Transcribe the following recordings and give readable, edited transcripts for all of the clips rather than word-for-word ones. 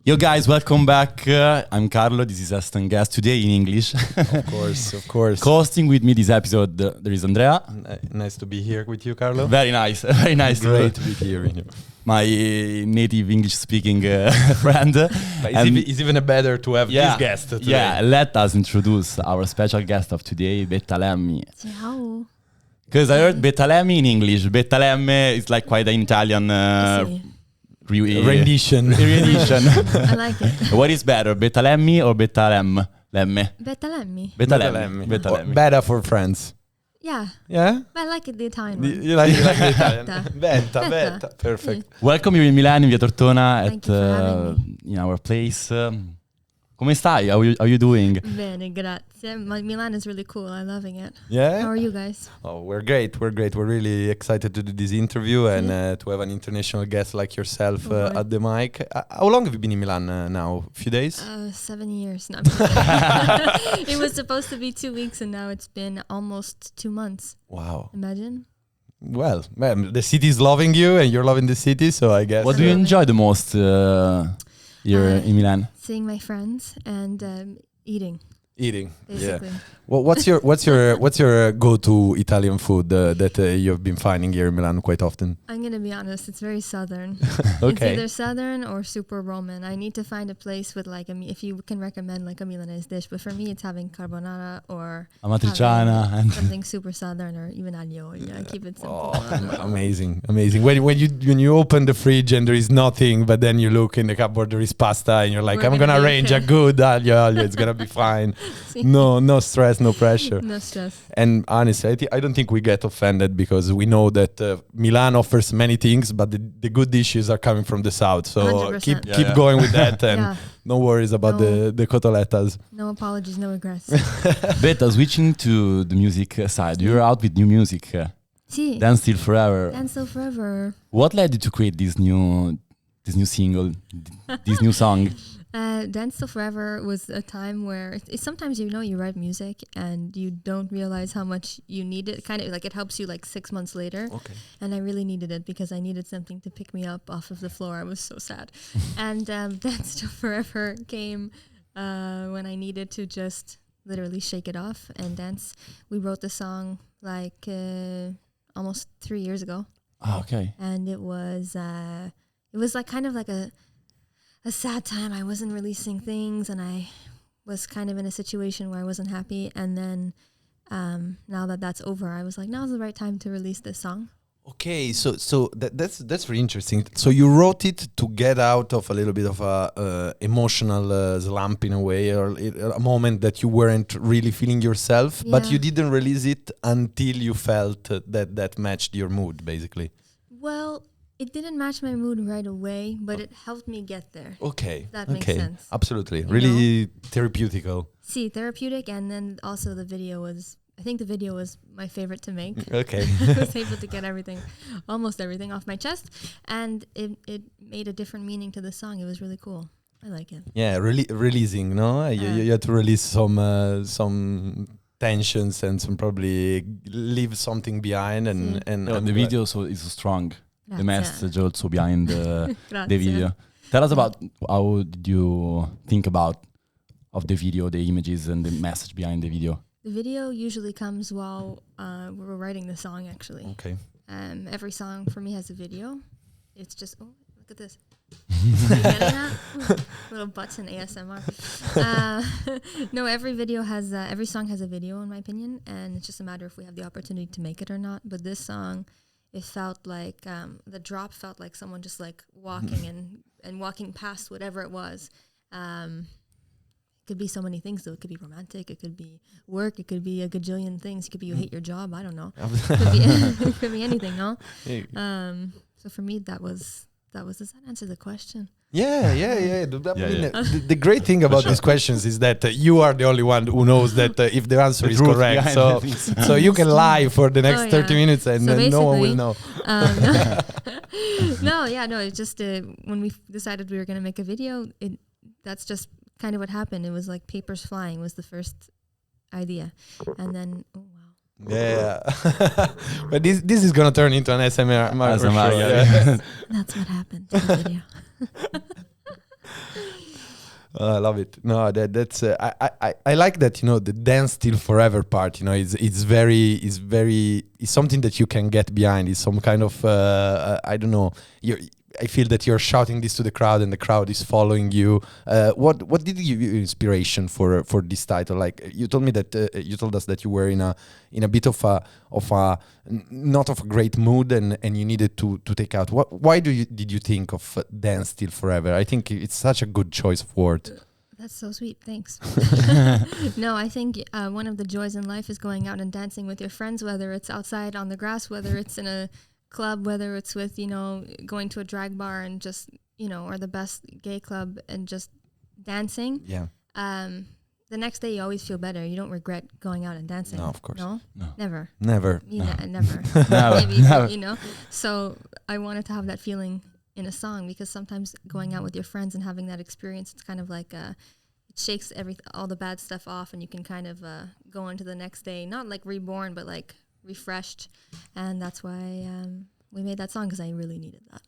Yo guys, welcome back. I'm Carlo, this is Aston Guest today in English. Of course. Co-hosting with me this episode, there is Andrea. Nice to be here with you, Carlo. Very nice. Great to be here. My native English-speaking friend. But it's even better to have this guest today. Yeah, let us introduce our special guest of today, Betta Lemme. Ciao. Because I heard Betta Lemme in English. Betta Lemme is like quite an Italian rendition. I like it. What is better, Betta Lemme or Betta Lemme? Betta Lemme. Betta Lemme. Betta Lemme. Better for friends. Yeah. Yeah? I like it, the Italian one. You like the Italian? Betta. Betta. Perfect. Welcome here in Milan, in via Tortona, Thank you for having me. in our place. Come stai? How are you doing? Bene, grazie. Milan is really cool. I'm loving it. Yeah? How are you guys? Oh, we're great. We're really excited to do this interview and to have an international guest like yourself at the mic. How long have you been in Milan now? A few days? 7 years. No, I'm kidding. It was supposed to be 2 weeks and now it's been almost 2 months. Wow. Imagine. Well, man, the city is loving you and you're loving the city, so I guess. What do you enjoy the most here in Milan? Seeing my friends and eating. Eating, basically. yeah. Well, what's your go-to Italian food that you've been finding here in Milan quite often? I'm gonna be honest, it's very southern. Okay. It's either southern or super Roman. I need to find a place with like if you can recommend like a Milanese dish, but for me it's having carbonara or Amatriciana and something super southern or even aglio. Yeah, keep it simple. Amazing. When you open the fridge and there is nothing, but then you look in the cupboard, there is pasta, and you're like, I'm gonna arrange a good aglio. It's gonna be fine. No stress, no pressure. No stress. And honestly, I don't think we get offended because we know that Milan offers many things, but the good dishes are coming from the south. So 100%. keep going with that, and no worries about the cotolettas. No apologies, no regrets. Betta, switching to the music side, you're out with new music. Sì. Dance Till Forever. Dance Till Forever. What led you to create this new single, this new song? Dance Till Forever was a time where it's sometimes you write music and you don't realize how much you need it. Kind of like it helps you like 6 months later. Okay. And I really needed it because I needed something to pick me up off of the floor. I was so sad. And Dance Till Forever came when I needed to just literally shake it off and dance. We wrote the song like almost 3 years ago. Oh, okay. And it was like kind of like a sad time. I wasn't releasing things and I was kind of in a situation where I wasn't happy. And then now that that's over, I was like, now's the right time to release this song. Okay, so that's really interesting. So you wrote it to get out of a little bit of a emotional slump in a way, or a moment that you weren't really feeling yourself, but you didn't release it until you felt that matched your mood, basically. Well, it didn't match my mood right away, but it helped me get there. Okay. That makes sense. Absolutely. Really therapeutical. See, therapeutic, and then also the video was, I think the video was my favorite to make. Okay. I was able to get almost everything off my chest, and it made a different meaning to the song. It was really cool. I like it. Yeah, releasing, no? You had to release some tensions and some probably leave something behind, and the video is so strong. Grazie. The message also behind the Grazie. video. Tell us about how did you think of the video, the images and the message behind the video. The video usually comes while we were writing the song, actually. Okay. Every song for me has a video. It's just, oh, look at this. Are you getting that? Little butts in ASMR. No, every song has a video, in my opinion, and it's just a matter if we have the opportunity to make it or not. But this song, it felt like the drop felt like someone just like walking and walking past whatever it was. It could be so many things, though. It could be romantic. It could be work. It could be a gajillion things. It could be you hate your job. I don't know. It could be anything, no? So for me, does that answer the question? Yeah. The great thing about these questions is that you are the only one who knows that if the answer is correct. So you can lie for the next 30 minutes and no one will know. No. It's just when we decided we were going to make a video, that's just kind of what happened. It was like papers flying was the first idea. And then, oh, wow. Yeah. But this is going to turn into an ASMR. Yeah. That's what happened in the video. I love it. No, that's I like that. The dance till forever part. It's something that you can get behind. It's some kind of I don't know. I feel that you're shouting this to the crowd, and the crowd is following you. What did give you inspiration for this title? Like you told me that you told us that you were in a bit of a not of a great mood, and you needed to take out. Why did you think of dance till forever? I think it's such a good choice of word. That's so sweet. Thanks. No, I think one of the joys in life is going out and dancing with your friends, whether it's outside on the grass, whether it's in a club, whether it's with, going to a drag bar and just, or the best gay club and just dancing. Yeah. The next day you always feel better. You don't regret going out and dancing. No, of course. No? Never. Never. Never. Never. Maybe, Never. So I wanted to have that feeling in a song, because sometimes going out with your friends and having that experience, it's kind of like it shakes all the bad stuff off, and you can kind of go into the next day, not like reborn, but like refreshed. And that's why we made that song, because I really needed that.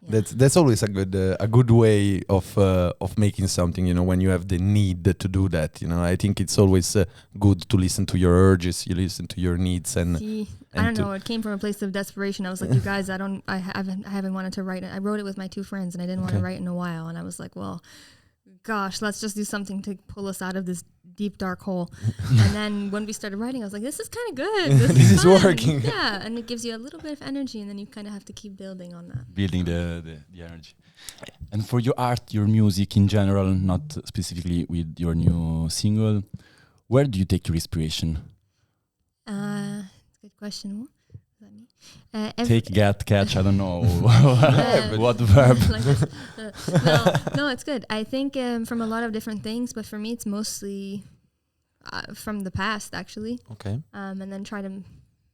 Yeah. That's always a good way of making something, when you have the need to do that. I think it's always good to listen to your urges, you listen to your needs, and I don't know, it came from a place of desperation. I was like, you guys, I haven't wanted to write it. I wrote it with my 2 friends, and I didn't want to write in a while, and I was like, well, gosh, let's just do something to pull us out of this deep dark hole. And then when we started writing, I was like, this is kind of good. This is working. Yeah, and it gives you a little bit of energy, and then you kind of have to keep building on that. Building the energy. And for your art, your music in general, not specifically with your new single, where do you take your inspiration? Good question. Take, get, catch, I don't know. What verb? No, it's good. I think from a lot of different things, but for me it's mostly from the past, actually. Okay. And then try to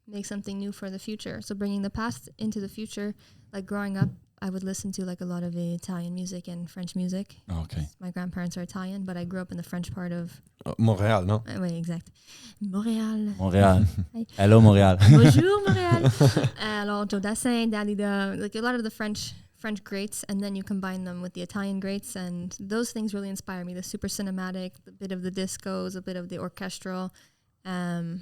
make something new for the future. So bringing the past into the future, like growing up, I would listen to like a lot of Italian music and French music. Okay. My grandparents are Italian, but I grew up in the French part of Montréal, no? Wait, exact. Montréal. Hello, Montréal. Bonjour, Montréal. Alors, Joe Dassin, Dalida, like a lot of the French greats, and then you combine them with the Italian greats, and those things really inspire me. The super cinematic, a bit of the discos, a bit of the orchestral. I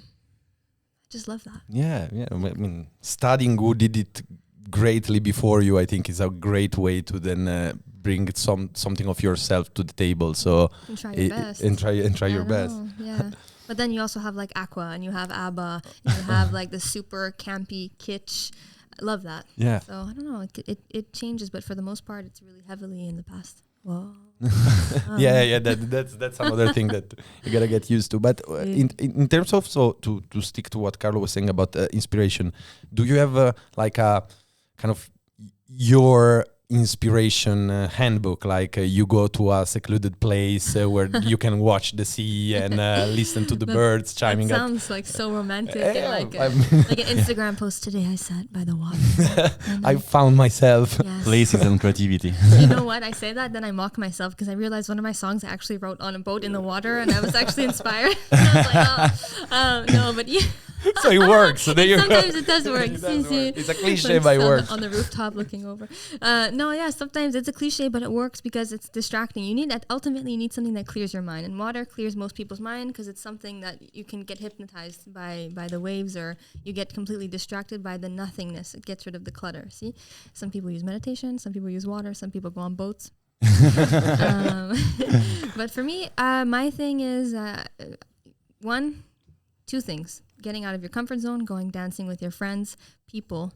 just love that. Yeah. I mean, studying who did it greatly before you, I think, is a great way to then bring something of yourself to the table. So and try your best. And try your best. Yeah. But then you also have like Aqua, and you have ABBA, and you have like the super campy kitsch. I love that. Yeah. So I don't know. It changes, but for the most part, it's really heavily in the past. Whoa. Yeah. That's another thing that you gotta get used to. But in terms of to stick to what Carlo was saying about inspiration, do you have like a kind of your inspiration handbook, like you go to a secluded place where you can watch the sea and listen to the birds chiming that up? Sounds like so romantic. And like an Instagram post. Today I sat by the water. I found myself. Yes. Places and creativity. You know what? I say that, then I mock myself, because I realized one of my songs I actually wrote on a boat in the water, and I was actually inspired. I was like, no, but yeah. So it works. So there you go. Sometimes it does work. It's a cliche, but it works. On the rooftop looking over. Sometimes it's a cliche, but it works because it's distracting. Ultimately you need something that clears your mind, and water clears most people's mind because it's something that you can get hypnotized by the waves, or you get completely distracted by the nothingness. It gets rid of the clutter. See, some people use meditation, some people use water, some people go on boats. But for me, my thing is two things: getting out of your comfort zone, going dancing with your friends, people.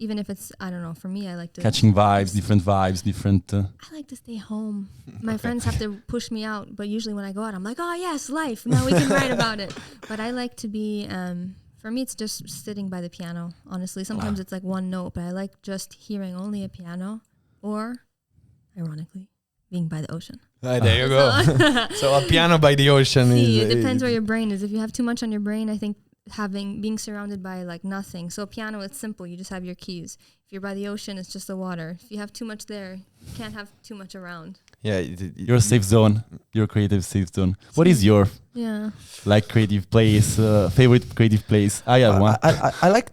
Even if it's, I don't know, for me, I like to... Catching vibes, different... I like to stay home. My friends have to push me out, but usually when I go out, I'm like, oh yes, life, now we can write about it. But I like to be, for me, it's just sitting by the piano, honestly. Sometimes it's like one note, but I like just hearing only a piano, or, ironically, being by the ocean. There you go. So a piano by the ocean it depends where your brain is. If you have too much on your brain, I think being surrounded by like nothing. So piano, it's simple. You just have your keys. If you're by the ocean, it's just the water. If you have too much there, you can't have too much around. Yeah, Your safe zone, your creative safe zone. What is your creative place, favorite creative place? I have one. I like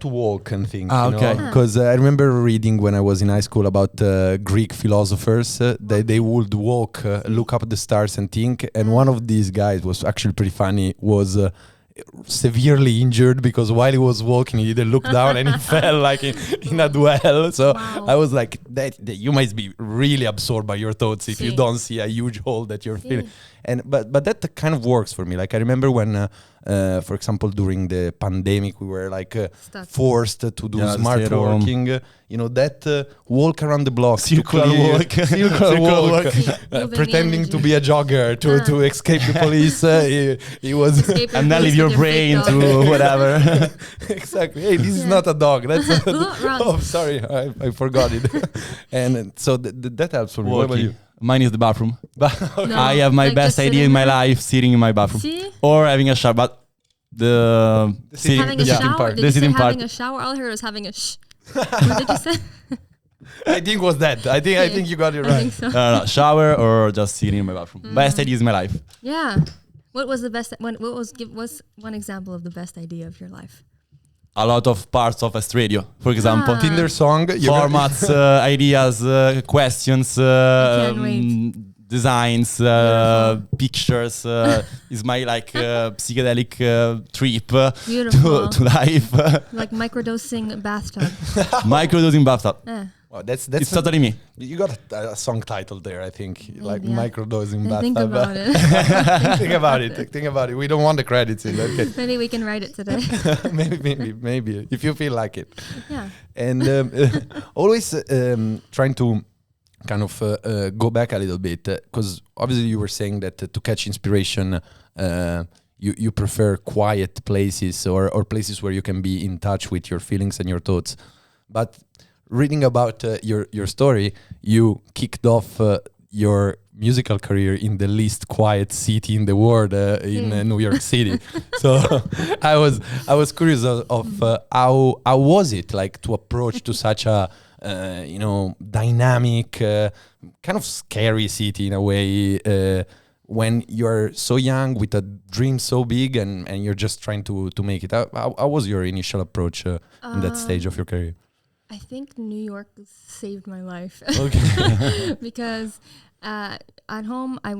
to walk and things. Okay. Because I remember reading when I was in high school about Greek philosophers. They would walk, look up at the stars and think. And one of these guys was actually pretty funny. Was severely injured because while he was walking he didn't look down and he fell like in a duel. So I was like, that you might be really absorbed by your thoughts if you don't see a huge hole that you're feeling. And but that kind of works for me. Like I remember when for example during the pandemic we were like forced to do smart working, that walk around the block, circular walk pretending to be a jogger to escape the police. He was and then leave your brain to whatever. Exactly. Hey, this is not a dog. That's oh, sorry, I forgot it. And so that helps for me. What about you? Mine is the bathroom. Okay. I have my best idea in my life sitting in my bathroom. Or having a shower, but the having a shower? Did you say having a shower? All I heard was having a What did you say? I think it was that. I think you got it right. I think so. No, shower or just sitting in my bathroom. Best idea is my life. Yeah. What was the best? What's one example of the best idea of your life? A lot of parts of Est Radio, for example. Tinder song. Formats, ideas, questions, designs, pictures. Is my psychedelic trip to life. Like microdosing bathtub. Microdosing bathtub. Wow, that's it's totally me. You got a song title there, I think. Maybe, like microdosing bathtub. Think about it. Think about it. We don't want the credits in that case. Maybe we can write it today. maybe if you feel like it. Yeah. And always trying to kind of go back a little bit, because obviously you were saying that to catch inspiration, you prefer quiet places or places where you can be in touch with your feelings and your thoughts. But reading about your story, you kicked off your musical career in the least quiet city in the world, in New York City. So I was curious of how was it like to approach to such a dynamic, kind of scary city in a way, when you're so young with a dream so big and you're just trying to make it. How was your initial approach in that stage of your career? I think New York saved my life. Okay. Because at home I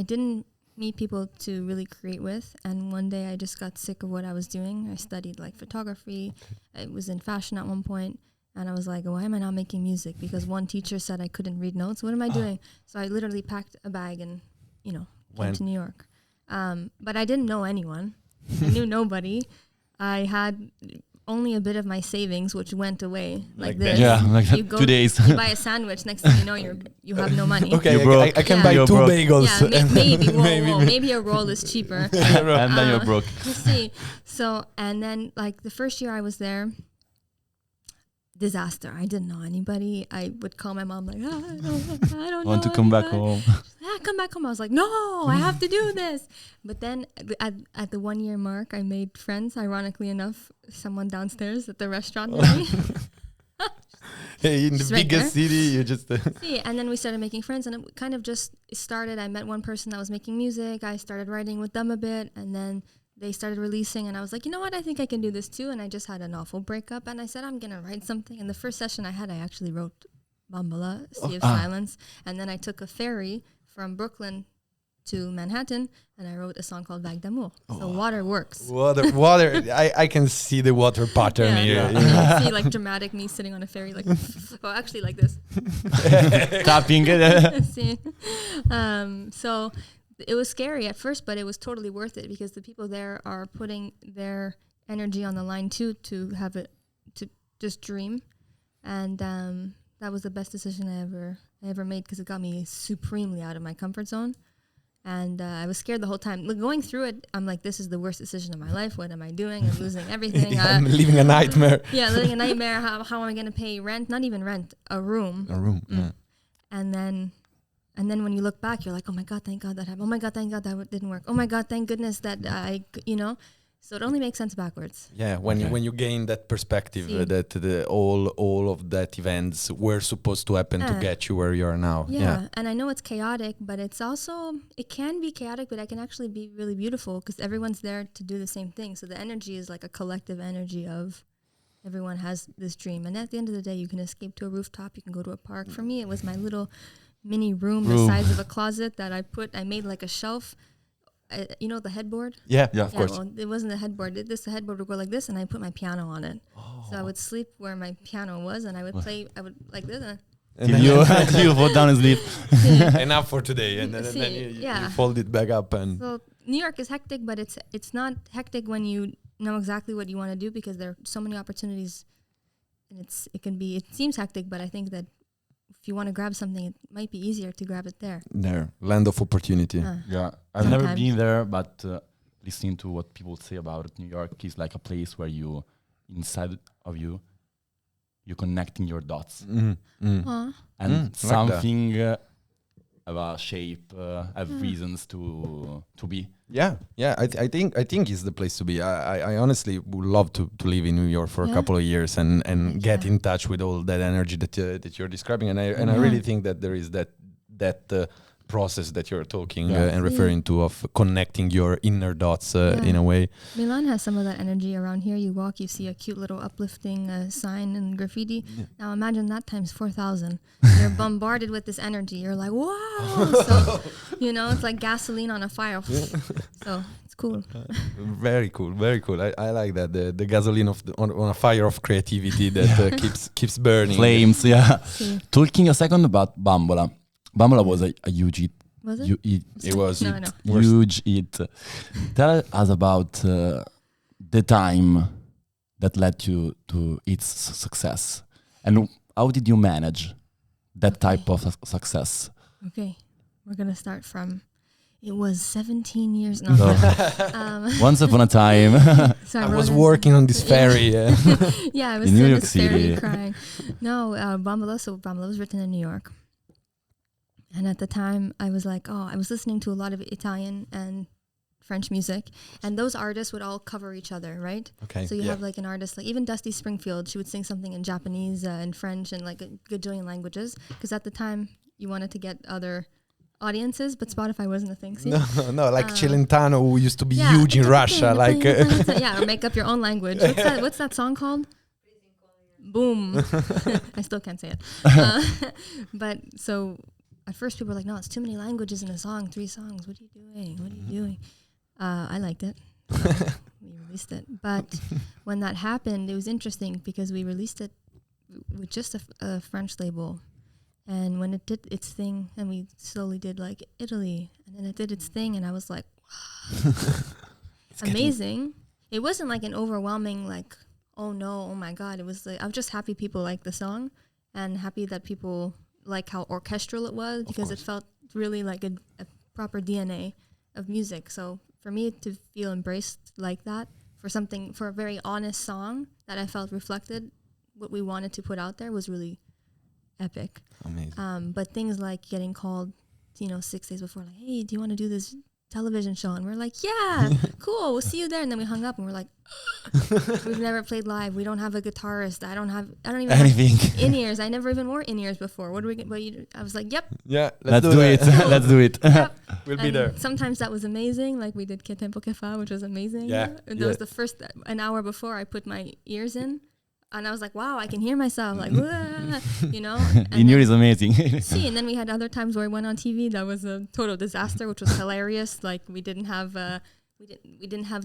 didn't meet people to really create with, and one day I just got sick of what I was doing. I studied photography. I was in fashion at one point, and I was like, why am I not making music? Because one teacher said I couldn't read notes. What am I doing? So I literally packed a bag and went to New York. But I didn't know anyone. I knew nobody. I had only a bit of my savings, which went away like this. Yeah, like you 2 days. You buy a sandwich. Next thing you know, you have no money. Okay, you're broke. I can buy You're 2 broke. bagels. Yeah, maybe a roll is cheaper. And then you're broke. You see, so and then the first year I was there, disaster. I didn't know anybody. I would call my mom I don't Want know to come back anybody. home? Come back home. I was like, no, I have to do this. But then at the 1 year mark, I made friends. Ironically enough, someone downstairs at the restaurant with me. Hey, in the biggest city, you just See, and then we started making friends, and it kind of just started. I met one person that was making music. I started writing with them a bit, and then they started releasing, and I was like, you know what, I think I can do this too. And I just had an awful breakup, and I said, I'm gonna write something. And the first session I had, I actually wrote Bambala, Sea of Silence, and then I took a ferry from Brooklyn to Manhattan, and I wrote a song called Vague d'amour. So water works. Water. I can see the water pattern here. Yeah. See dramatic me sitting on a ferry, actually like this. Tapping. See, so it was scary at first, but it was totally worth it because the people there are putting their energy on the line too to have it to just dream, and that was the best decision I ever made because it got me supremely out of my comfort zone. And I was scared the whole time. Going through it, I'm like, this is the worst decision of my life. What am I doing? I'm losing everything. I'm living a nightmare. Yeah, living a nightmare. How am I going to pay rent? Not even rent, a room. A room, yeah. And then And then when you look back, you're like, oh my God, thank God that happened. Oh my God, thank God that didn't work. Oh my God, thank goodness that So it only makes sense backwards. Yeah, when you gain that perspective that all of that events were supposed to happen to get you where you are now. Yeah, and I know it's chaotic, but it can be chaotic, but it can actually be really beautiful because everyone's there to do the same thing. So the energy is like a collective energy of everyone has this dream. And at the end of the day, you can escape to a rooftop, you can go to a park. For me, it was my little mini room the size of a closet that I made like a shelf. The headboard? Yeah, of course. Well, it wasn't a headboard. The headboard would go like this, and I put my piano on it. Oh. So I would sleep where my piano was, and I would play. I would like this. And you fall down and sleep. Enough for today, and then you fold it back up. And so New York is hectic, but it's not hectic when you know exactly what you want to do because there are so many opportunities, and it seems hectic, but I think that if you want to grab something, it might be easier to grab it there. Land of opportunity. Yeah, I've never been there, but listening to what people say about it, New York is like a place where inside of you're connecting your dots. And something have a shape, have reasons to be. Yeah. I think it's the place to be. I honestly would love to live in New York for a couple of years and get in touch with all that energy that you're describing. And I really think that there is that process that you're talking and referring to of connecting your inner dots in a way. Milan has some of that energy around here. You walk, you see a cute little uplifting sign and graffiti. Yeah. Now imagine that times 4,000. You're bombarded with this energy. You're like, wow. So, it's like gasoline on a fire. So it's cool. Very cool. Very cool. I like that. The gasoline on a fire of creativity that keeps burning. Flames, yeah. Talking a second about Bambola. Bambola was a huge hit. Was it? It was huge hit. Tell us about the time that led you to its success, and how did you manage that type of success? Okay, we're gonna start from. It was 17 years. No. Once upon a time. So I was working on this ferry. Yeah, I was in New York this City. ferry crying. No, Bambola. So Bambola was written in New York. And at the time, I was like, I was listening to a lot of Italian and French music. And those artists would all cover each other, right? Okay. So you have like an artist, like even Dusty Springfield, she would sing something in Japanese and French and like a gajillion languages. Because at the time, you wanted to get other audiences, but Spotify wasn't a thing. See? No, like Celentano, who used to be huge in Russia. Or make up your own language. What's that song called? Boom. I still can't say it. But so... At first, people were like, no, it's too many languages in a song, 3 songs. What are you doing? I liked it. We released it. But when that happened, it was interesting because we released it with just a French label. And when it did its thing, and we slowly did like Italy, and then it did its thing, and I was like, wow, amazing. It wasn't like an overwhelming, like, oh no, oh my God. It was like, I was just happy people liked the song and happy that people like how orchestral it was because it felt really like a proper DNA of music. So for me to feel embraced like that for a very honest song that I felt reflected what we wanted to put out there was really epic. Amazing. But things like getting called, 6 days before, like, hey, do you want to do this television show? And we're like, yeah, cool, we'll see you there. And then we hung up and we're like, we've never played live. We don't have a guitarist. I don't even anything. Have in-ears. I never even wore in-ears before. What do we get? I was like, yep. Yeah, let's do it. Let's do it. Yep. We'll be there. Sometimes that was amazing. Like we did Que Tempo Que Fa, which was amazing. Yeah. And that was the first, an hour before I put my ears in. And I was like, wow, I can hear myself. Like, In-ear is amazing. And then we had other times where I went on TV. That was a total disaster, which was hilarious. Like we didn't have the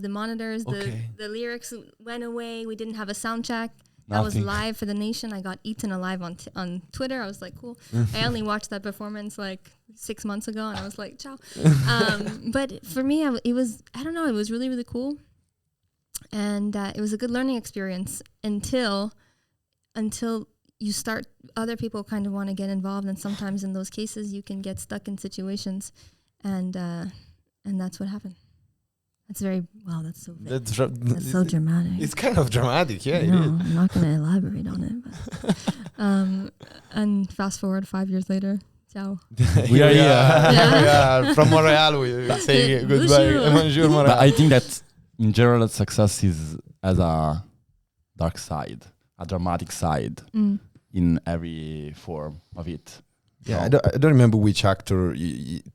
monitors. The lyrics went away. We didn't have a sound check. That was live for the nation. I got eaten alive on Twitter. I was like, cool. I only watched that performance like 6 months ago, and I was like, ciao. But for me, it was really, really cool. And it was a good learning experience until you start, other people kind of want to get involved. And sometimes in those cases, you can get stuck in situations. And that's what happened. That's that's so dramatic. It's kind of dramatic, yeah. I'm not going to elaborate on it. But and fast forward 5 years later, Ciao. We are here. Yeah. From Montreal, we say goodbye. Bonjour, Montreal. But I think that in general, success is as a dark side, a dramatic side in every form of it. Yeah, I don't remember which actor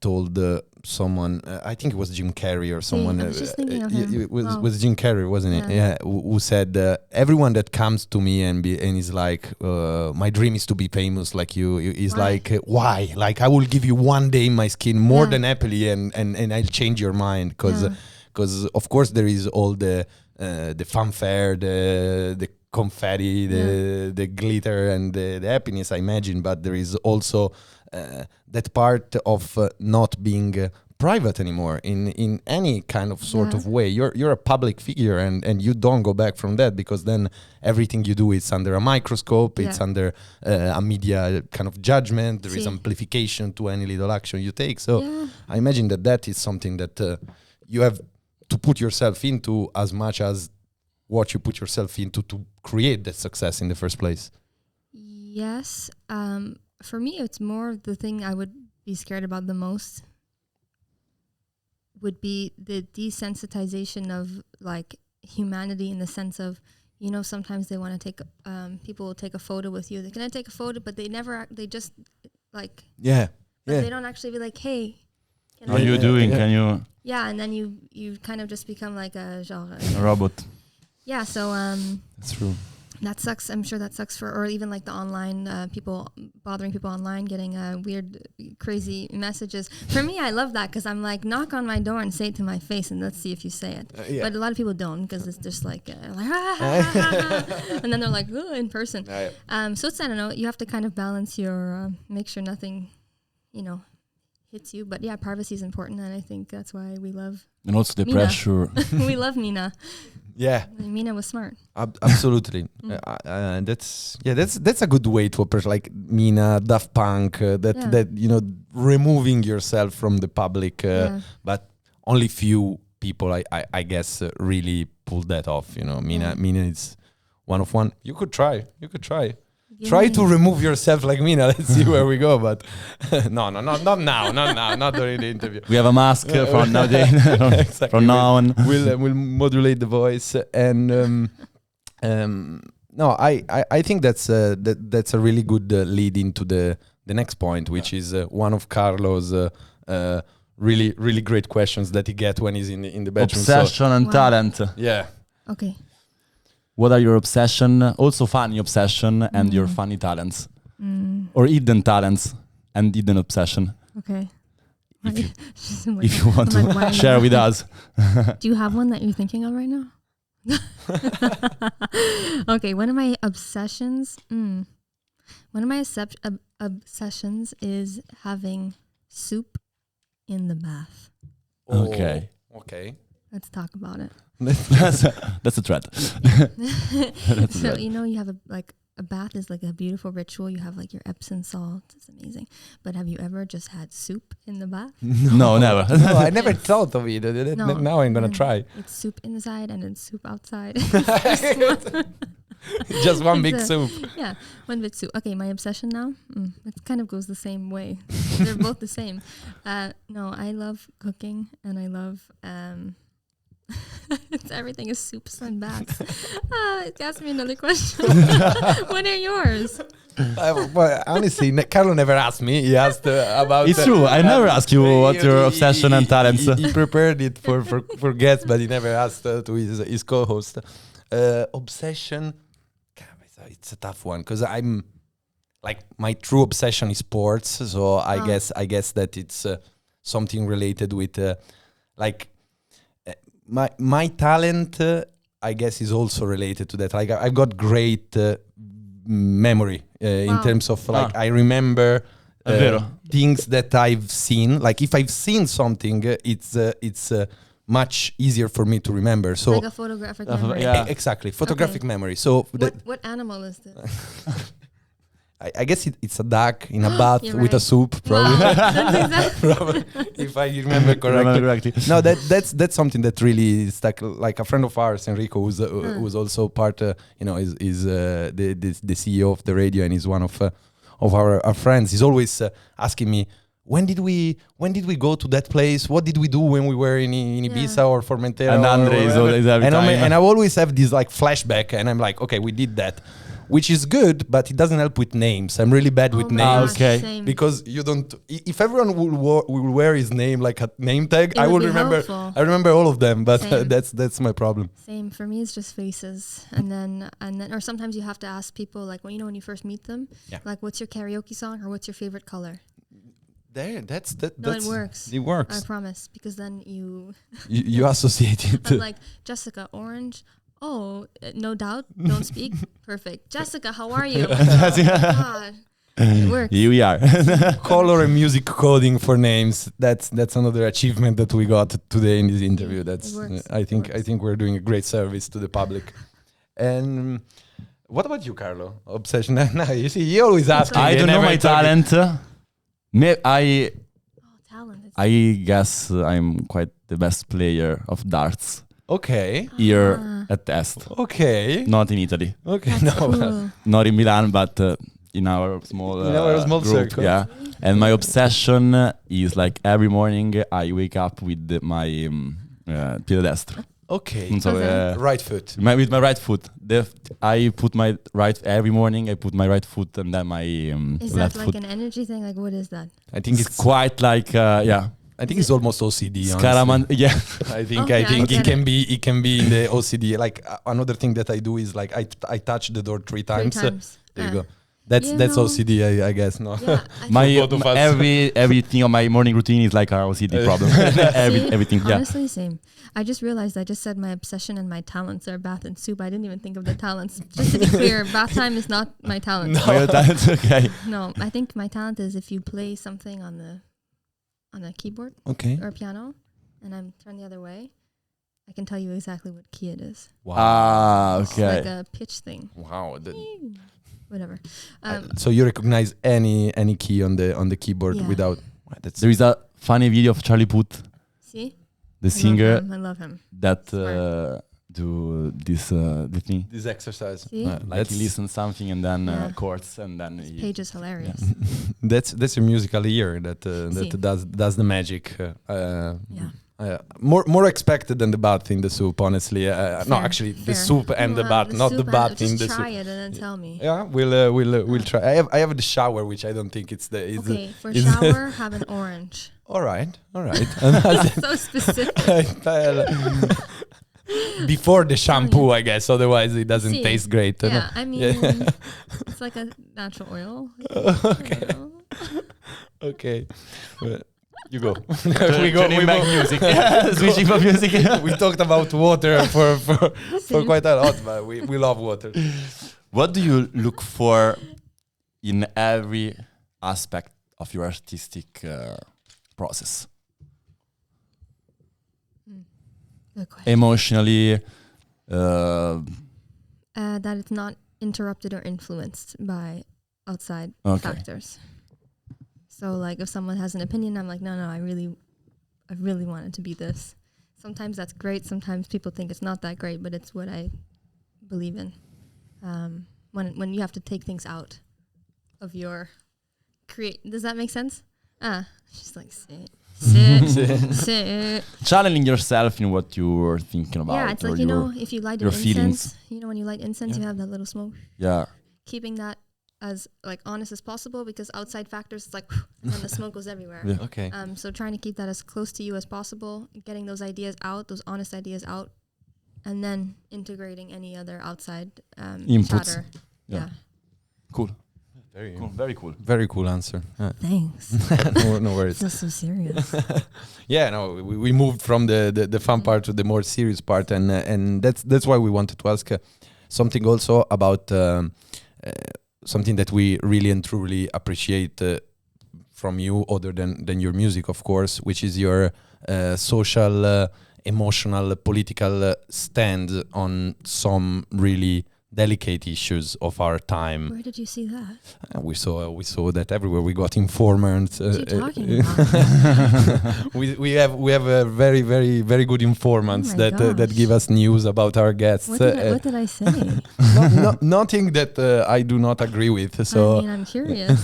told someone. I think it was Jim Carrey or someone. I was just thinking of him. It was Jim Carrey, wasn't it? Yeah, who said everyone that comes to me and is like, my dream is to be famous like you. Is like, why? Like I will give you one day in my skin more than happily, and I'll change your mind because of course there is all the fanfare, the confetti, the glitter and the happiness, I imagine, but there is also that part of not being private anymore in any kind of sort of way. You're a public figure and you don't go back from that, because then everything you do is under a microscope, it's under a media kind of judgment, there is amplification to any little action you take. So I imagine that is something that you have to put yourself into as much as what you put yourself into to create that success in the first place. Yes. For me, it's more the thing I would be scared about the most would be the desensitization of like humanity, in the sense of, you know, sometimes they want to take, people will take a photo with you. They can take a photo, but they never, they just like, they don't actually be like, hey, how are you doing? Can you? Yeah. And then you kind of just become like a robot. Yeah, so that's true. That sucks. I'm sure that sucks or even like the online people bothering people online, getting weird, crazy messages. For me, I love that because I'm like, knock on my door and say it to my face, and let's see if you say it. But a lot of people don't, because it's just like, and then they're like, in person. So it's, I don't know. You have to kind of balance your, make sure nothing, you know, hits you. But yeah, privacy is important, and I think that's why we love. And also the Mina. Pressure. We love Mina. Yeah, Mina was smart. Absolutely. That's a good way to approach, like Mina, Daft Punk. That you know, removing yourself from the public, but only few people, I guess, really pulled that off. You know, Mina is one of one. You could try. Try to remove yourself like Mina. Let's see where we go. But no, not now, not during the interview. We have a mask from now. Exactly. From now on, we'll modulate the voice. And no, I think that's a really good lead into the next point, which is one of Carlo's really really great questions that he gets when he's in the bedroom. Obsession and talent. Yeah. Okay. What are your obsession, also funny obsession, and your funny talents? Or hidden talents and hidden obsession? Okay. If you want to share with us. Do you have one that you're thinking of right now? Okay, one of my obsessions, one of my obsessions is having soup in the bath. Okay. Let's talk about it. That's a threat. So you know, you have a bath is like a beautiful ritual. You have like your Epsom salt. It's amazing. But have you ever just had soup in the bath? No, never. No, I never thought of it. Now I'm gonna try. It's soup inside and then soup outside. Just one big soup. Yeah, one big soup. Okay, my obsession now. It kind of goes the same way. They're both the same. No, I love cooking and I love. Everything is soups and baths. Ask me another question. What are yours? Well, honestly, Carlo never asked me. He asked about. It's true. I never asked you what your obsession and talents. He prepared it for guests, but he never asked to his co-host. Obsession. It's a tough one because I'm like my true obsession is sports. So I guess that it's something related with like. My talent, I guess, is also related to that. Like I've got great memory in terms of like I remember things that I've seen. Like if I've seen something, it's much easier for me to remember. So like a photographic memory. Exactly, photographic memory. So what animal is this? I guess it's a duck in a bath with a soup, probably. Wow. Probably, if I remember correctly. No, that's something that really stuck. Like a friend of ours, Enrico, who's also part, is the CEO of the radio and is one of of our friends is always asking me, when did we go to that place? What did we do when we were in Ibiza or Formentera? And Andre is always every time. And I always have this like flashback, and I'm like, okay, we did that, which is good, but it doesn't help with names. I'm really bad with names. Okay. Same. Because you don't. If everyone will wear his name like a name tag, I will remember. Helpful. I remember all of them, but Same. that's my problem. Same for me. It's just faces, and then or sometimes you have to ask people like when you first meet them, like what's your karaoke song or what's your favorite color. That's No, it works. It works. I promise, because then you associate it. I'm like, Jessica, orange. Oh, no doubt. Don't speak. Perfect. Jessica, how are you? Oh, God. It works. Here we are. Color and music coding for names. That's another achievement that we got today in this interview. That's I think we're doing a great service to the public. And what about you, Carlo? Obsession. No, you see, you always ask. I don't know my talent. Talent. I guess I'm quite the best player of darts Okay. here at Est. Okay. Not in Italy. Okay. That's No. cool. Not in Milan, but in our small small group. circle. Yeah. And my obsession is like every morning I wake up with my piede destro. Okay. So, Right foot. with my right foot. I put my every morning. I put my right foot and then my Is left that like foot. an energy thing? Like, what is that? I think It's it's quite like I think it's almost OCD. Scaraman. Yeah. I think Okay, I think I it get can be in the OCD. Like another thing that I do is like I touch the door three times. There you go. That's You that's know- OCD, I guess. No. Yeah, My everything on my morning routine is like our OCD problem. Everything. Yeah. Honestly, same. I just realized I just said my obsession and my talents are bath and soup. I didn't even think of the talents. Just to be clear, bath time is not my talent. Oh, your talent, okay. No, I think my talent is if you play something on the keyboard Okay. or piano, and I'm turned the other way, I can tell you exactly what key it is. Ah, It's like okay. a pitch thing. Wow. Whatever. So you recognize any key on the keyboard Yeah. without. That's There is a funny video of Charlie Puth, See? the singer, I love him. that Smart. do this the thing. this exercise. See? Like he listens something and then Yeah. chords and then he, Page is hilarious. That's a musical ear that See. does the magic. Yeah. More expected than the bath in the soup, honestly. No, Fair, actually, the fair. soup and the bath, not the soup and- bath in just the try soup. it and then tell me. Yeah, we'll try. I have the shower, which I don't think it's the. It's Okay, for is- shower, have an orange. all right. So specific. Before the shampoo, I guess. Otherwise, it doesn't See, taste great. Yeah, I mean, it's like a natural oil. Okay. Oil. Okay. You go. turning back music. Switching from music. We talked about water for quite a lot, but we love water. What do you look for in every aspect of your artistic process? Good question. Emotionally, That it's not interrupted or influenced by outside Okay. factors. So, like, if someone has an opinion, I'm like, no, I really want it to be this. Sometimes that's great. Sometimes people think it's not that great, but it's what I believe in. When you have to take things out of your does that make sense? She's like, sit. challenging yourself in what you were thinking about. Yeah, it's or like, if you light an your incense, feelings. when you light incense, you have that little smoke. Yeah. Keeping that as like honest as possible, because outside factors, it's like, and the smoke goes everywhere. Yeah. Okay. So trying to keep that as close to you as possible, getting those ideas out, those honest ideas out, and then integrating any other outside Inputs. chatter. Yeah. Yeah. Cool. Very Cool. Very cool. Very cool answer. Thanks. No worries. Feels so serious. Yeah, no, we moved from the fun part to the more serious part, and that's why we wanted to ask something also about something that we really and truly appreciate from you, other than your music, of course, which is your social, emotional, political stand on some really delicate issues of our time. Where did you see that? We saw that everywhere. We got informants. What are you talking about? we have a very, very, very good informants that give us news about our guests. What did I say? Nothing that I do not agree with. So I mean, I'm curious.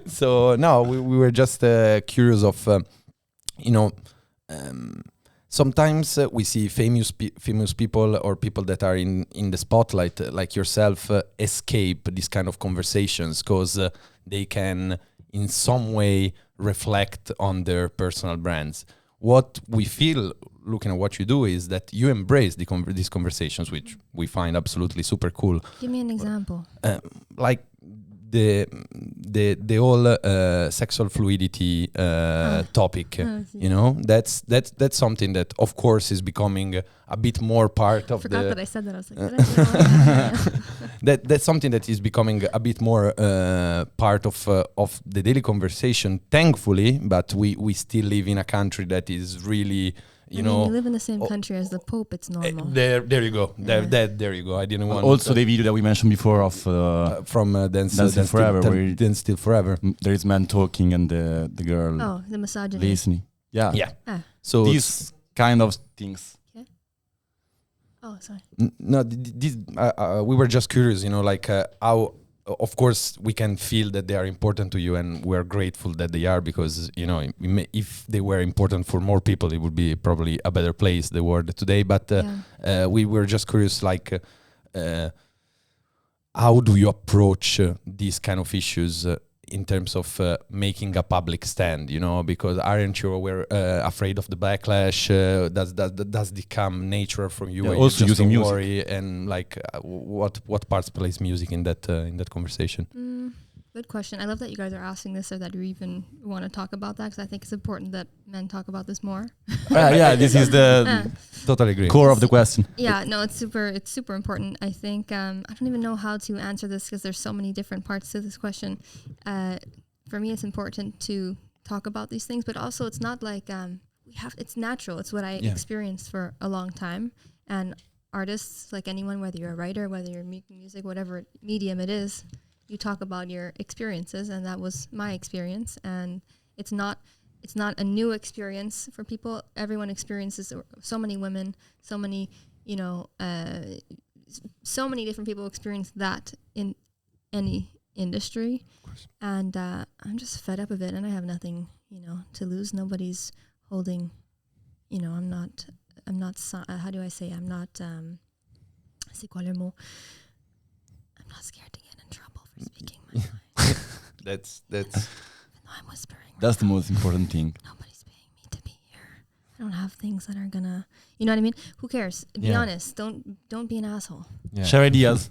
So no, we were just curious of sometimes we see famous people or people that are in the spotlight, like yourself, escape these kind of conversations because they can in some way reflect on their personal brands. What we feel looking at what you do is that you embrace these conversations, which we find absolutely super cool. Give me an example. Like the whole sexual fluidity topic, that's something that of course is becoming a bit more part of Forgot that I said that. I was like, that's something that is becoming a bit more part of the daily conversation, thankfully, but we still live in a country that is really you live in the same country as the Pope. It's normal. There you go. There you go. I didn't want. Also, the video that we mentioned before of from Dance Forever, Dance Till Forever. There is man talking and the girl. Oh, the misogyny. Listening. Yeah. So these kind of things. Okay. Oh, sorry. No, we were just curious. How. Of course, we can feel that they are important to you, and we're grateful that they are because if they were important for more people, it would be probably a better place, the world today. But we were just curious, how do you approach these kind of issues in terms of making a public stand? Because aren't you afraid of the backlash? Does it come natural from you? Also you just using music. worry and what parts plays music in that conversation? Good question. I love that you guys are asking this or that you even want to talk about that because I think it's important that men talk about this more. This is the totally agree. core of the question. Yeah, no, it's super important. I think I don't even know how to answer this because there's so many different parts to this question. For me, it's important to talk about these things, but also it's not like it's natural. It's what I experienced for a long time. And artists, like anyone, whether you're a writer, whether you're making music, whatever medium it is, you talk about your experiences, and that was my experience. And it's not a new experience for people. Everyone experiences. So many women, so many so many different people experience that in any industry. And I'm just fed up of it, and I have nothing to lose. Nobody's holding. I'm not. How do I say? I'm not. C'est quoi le mot? I'm not scared to get in trouble for speaking my mind. That's. Even though I'm whispering. That's the most important thing. Nobody's paying me to be here. I don't have things that are gonna. You know what I mean? Who cares? Be honest. Don't be an asshole. Yeah. Share ideas.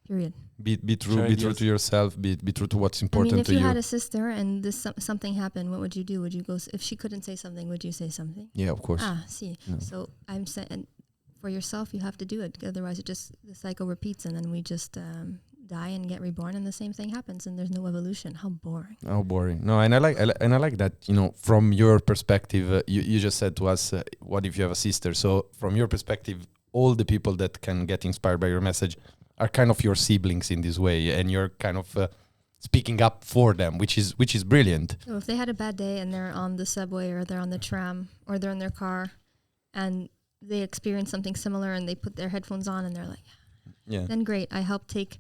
Period. Be true. Be true to yourself. Be true to what's important to you. If you had a sister and something happened, what would you do? Would you go? If she couldn't say something, would you say something? Yeah, of course. See. No. So I'm saying, for yourself, you have to do it. Otherwise, the cycle repeats, and then we just die and get reborn, and the same thing happens, and there's no evolution. How boring. How boring. No, and I like that. From your perspective, you just said to us, what if you have a sister? So from your perspective, all the people that can get inspired by your message are kind of your siblings in this way, and you're kind of speaking up for them, which is brilliant. So if they had a bad day and they're on the subway or they're on the tram or they're in their car and they experience something similar and they put their headphones on and they're like, then great, I helped take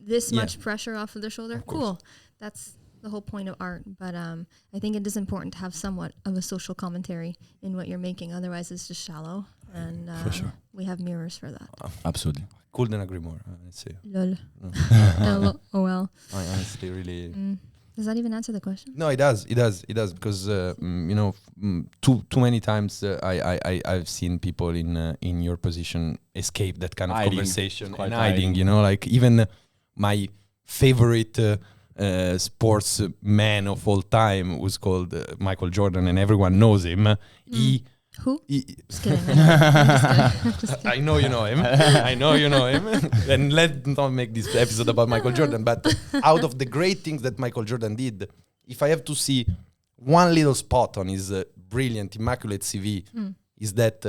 this much pressure off of their shoulder. Cool. That's the whole point of art. But I think it is important to have somewhat of a social commentary in what you're making. Otherwise, it's just shallow. And we have mirrors for that. Absolutely. Couldn't agree more. Let's see. Lol. LOL. I honestly really. Does that even answer the question? No, it does. Because too many times I've seen people in your position escape that kind of conversation and hiding. Even my favorite sportsman of all time was called Michael Jordan, and everyone knows him. Who? Just kidding. Just kidding. I know you know him. And let's not make this episode about Michael Jordan. But out of the great things that Michael Jordan did, if I have to see one little spot on his brilliant, immaculate CV, is that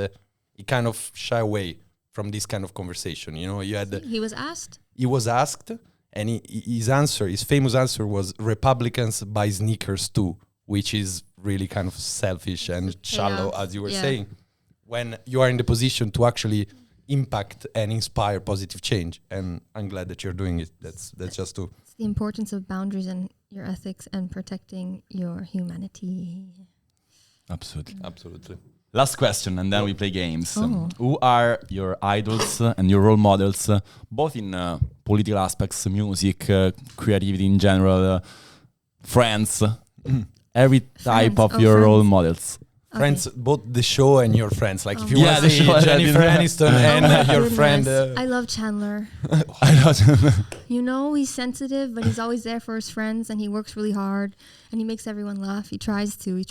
he kind of shy away from this kind of conversation? You know, you had He was asked. He was asked, and his famous answer was Republicans buy sneakers too, which is really kind of selfish and shallow, as you were saying. When you are in the position to actually impact and inspire positive change, and I'm glad that you're doing it. That's just to. It's the importance of boundaries and your ethics and protecting your humanity. Absolutely. Last question, and then we play games. Who are your idols and your role models, both in political aspects, music, creativity in general, friends, every type of your role models? Friends, both the show and your friends. Like if you want the to see show Jennifer Aniston and your friend. I love Chandler. You know, he's sensitive, but he's always there for his friends, and he works really hard, and he makes everyone laugh. He tries to.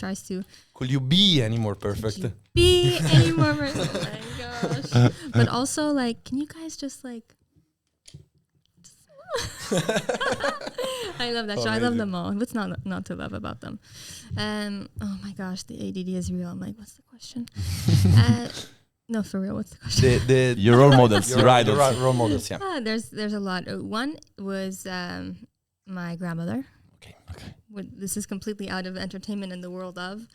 Could you be any more perfect? Oh my gosh. But also, like, can you guys just like... I love that show. I love them all. What's not to love about them? Oh my gosh, the ADD is real. I'm like, what's the question? No, for real, what's the question? Your role models, your idols. Role models, yeah. There's a lot. One was my grandmother. Okay. This is completely out of entertainment in the world of.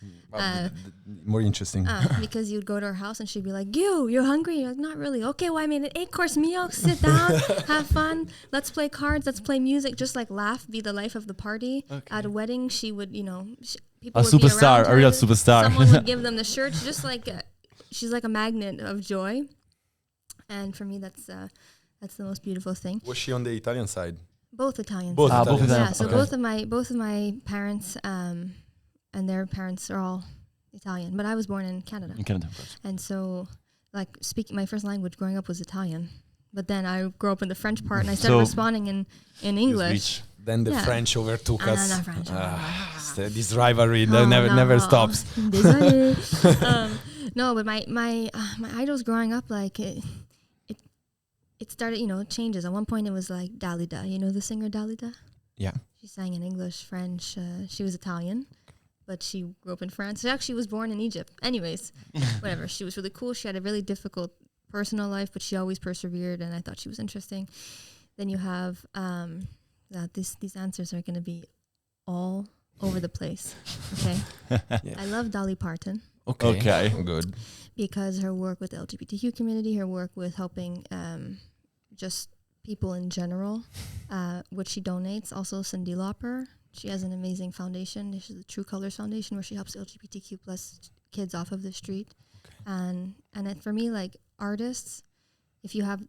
More interesting. Because you'd go to her house and she'd be like, you're hungry? You're like, not really. Okay, well, I made an 8-course meal. Sit down, have fun. Let's play cards. Let's play music. Just like laugh, be the life of the party. Okay. At a wedding, she would, people would be around her. A real superstar. Someone would give them the shirts. Just like, she's like a magnet of joy. And for me, that's the most beautiful thing. Was she on the Italian side? Both Italians. Both Italians. Yeah, so both of my parents and their parents are all Italian, but I was born in Canada. In Canada, of course. And so, like, my first language growing up was Italian, but then I grew up in the French part, and I started responding in English. Then the French overtook us. French. This rivalry never stops. No, but my idols growing up, like it started, it changes. At one point, it was like Dalida. You know the singer Dalida? Yeah. She sang in English, French. She was Italian, but she grew up in France. She actually was born in Egypt. Anyways, whatever. She was really cool. She had a really difficult personal life, but she always persevered, and I thought she was interesting. Then you have these answers are going to be all over the place. Okay. I love Dolly Parton. Okay. Good. Because her work with the LGBTQ community, her work with helping just people in general, what she donates. Also, Cyndi Lauper, she has an amazing foundation. This is the True Colors Foundation, where she helps LGBTQ plus kids off of the street. And for me, like artists, if you have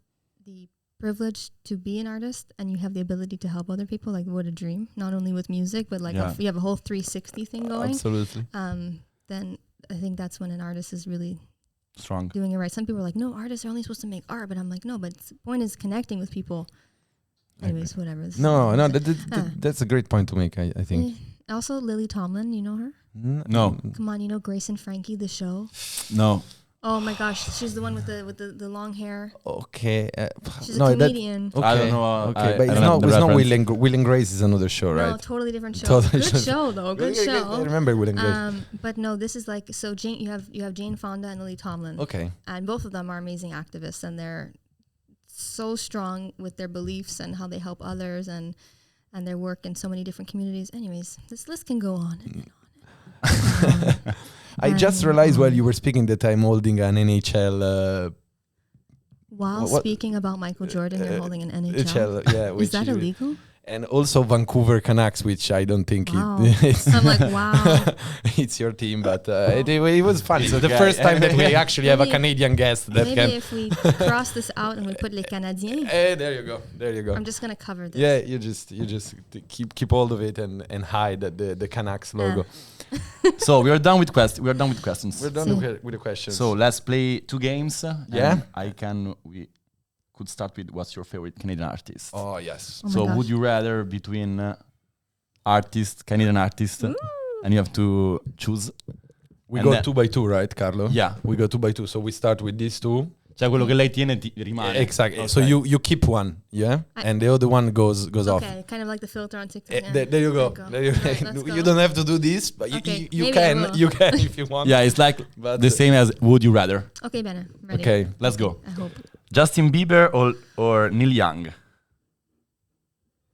the privilege to be an artist and you have the ability to help other people, like what a dream, not only with music, but like you have a whole 360 thing going. Absolutely. Then I think that's when an artist is really strong, doing it right. Some people are like, no, artists are only supposed to make art, but I'm like, no, but the point is connecting with people. Anyways, whatever. No, that's a great point to make, I think. Also, Lily Tomlin, you know her? No. Come on, you know Grace and Frankie, the show? No. Oh my gosh, she's the one with the long hair. Okay. She's a comedian. I don't know. But it's not Will and Grace is another show, right? No, totally different show. Good show though. Good show. I remember Will and Grace. But no, this is like, so Jane. You have Jane Fonda and Lily Tomlin. Okay. And both of them are amazing activists, and they're so strong with their beliefs and how they help others and their work in so many different communities. Anyways, this list can go on and on. I just realized while you were speaking that I'm holding an NHL. While speaking about Michael Jordan, you're holding an NHL. Yeah, is that illegal? And also Vancouver Canucks, which I don't think it's. I'm like, wow. It's your team, but it was fun. So the first time that we actually have a Canadian guest that maybe if we cross this out and we put les Canadiens. There you go. I'm just gonna cover this. Yeah, you just keep hold of it and hide the Canucks logo. So we are done with questions. We're done with the questions. So let's play 2 games. Yeah. We could start with what's your favorite Canadian artist? Oh yes. Oh so would you rather between Canadian artist, and you have to choose? We go 2 by 2, right, Carlo? Yeah. We go 2 by 2. So we start with these 2. Cioè quello che lei tiene rimane. Exactly. Okay. So you keep one, yeah, and the other one goes off. Okay, kind of like the filter on TikTok. There you go. You don't have to do this, but you can if you want. Yeah, it's like the same as would you rather. Okay, Betta, ready. Okay, let's go. I hope. Justin Bieber or Neil Young?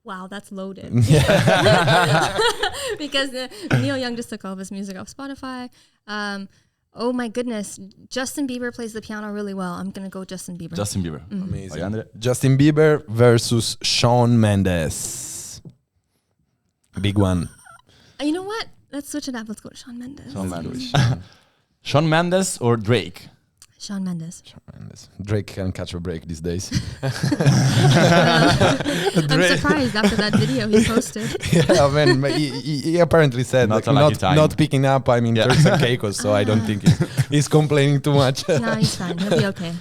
Wow, that's loaded. Yeah. Because Neil Young just took all of his music off Spotify. Oh my goodness, Justin Bieber plays the piano really well. I'm gonna go Justin Bieber. Justin Bieber. Amazing. Andre? Justin Bieber versus Shawn Mendes. Big one. You know what? Let's switch it up. Let's go to Shawn Mendes. Shawn Mendes. Shawn Mendes or Drake? Shawn Mendes. Drake can catch a break these days. I'm surprised after that video he posted. Yeah, man, he apparently said Not like, a not picking up. I mean, Turks and Caicos, so I don't think he's complaining too much. No, he's fine. He'll be okay.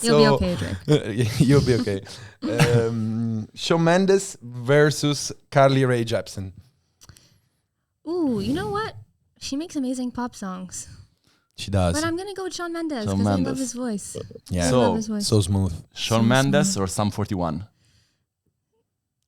He'll be okay, Drake. You'll be okay. Shawn Mendes versus Carly Rae Jepsen. Ooh, you know what? She makes amazing pop songs. She does. But I'm going to go with Shawn Mendes Shawn because I Mendes. love his voice. Yeah. I love his voice. So smooth. Shawn So Mendes smooth. or Sum 41?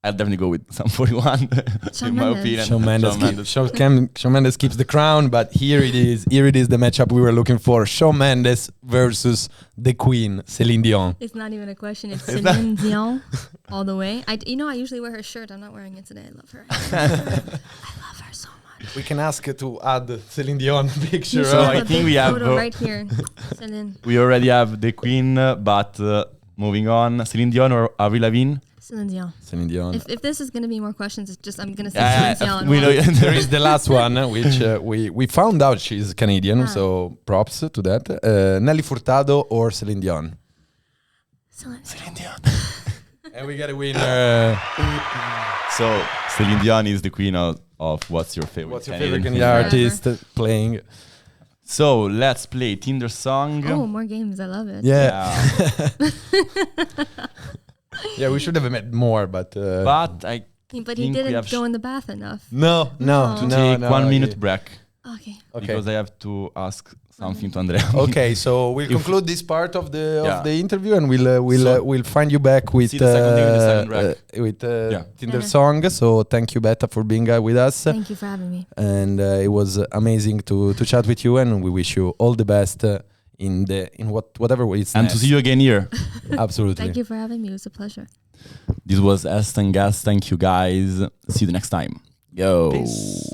I'll definitely go with Sum 41. Shawn in my Mendes. opinion. Shawn Mendes keeps the crown, but here it is. Here it is, the matchup we were looking for. Shawn Mendes versus the Queen, Celine Dion. It's not even a question. It's Celine Dion all the way. I usually wear her shirt. I'm not wearing it today. I love her. I love her so much. We can ask her to add Celine Dion picture. You should So have I a think big we have, photo right here. Celine. We already have the Queen, but moving on. Celine Dion or Avril Lavigne? Celine Dion. Celine Dion. If this is going to be more questions, it's just I'm going to say Celine Dion. we know. There is the last one, which we found out she's Canadian, so props to that. Nelly Furtado or Celine Dion? Celine Dion. And we got a winner. So Celine Dion is the queen of What's Your Favorite What's your Canadian favorite Forever. Canadian artist playing? So let's play Tinder song. Oh, more games. I love it. Yeah. Yeah, we should have met more, but But I But he think we didn't have go in the bath enough. no. take 1 minute break Okay. because I have to ask something to Andrea. Okay, so we'll conclude this part of the Yeah. interview, and we'll find you back with See the second thing in the second rack. Tinder Yeah. song. So thank you, Betta, for being with us, Thank you for having me. and it was amazing to chat with you, and we wish you all the best in whatever way it's And next. to see you again here. Absolutely. Thank you for having me. It was a pleasure. This was Est and Gas. Thank you guys. See you the next time. Yo. Peace.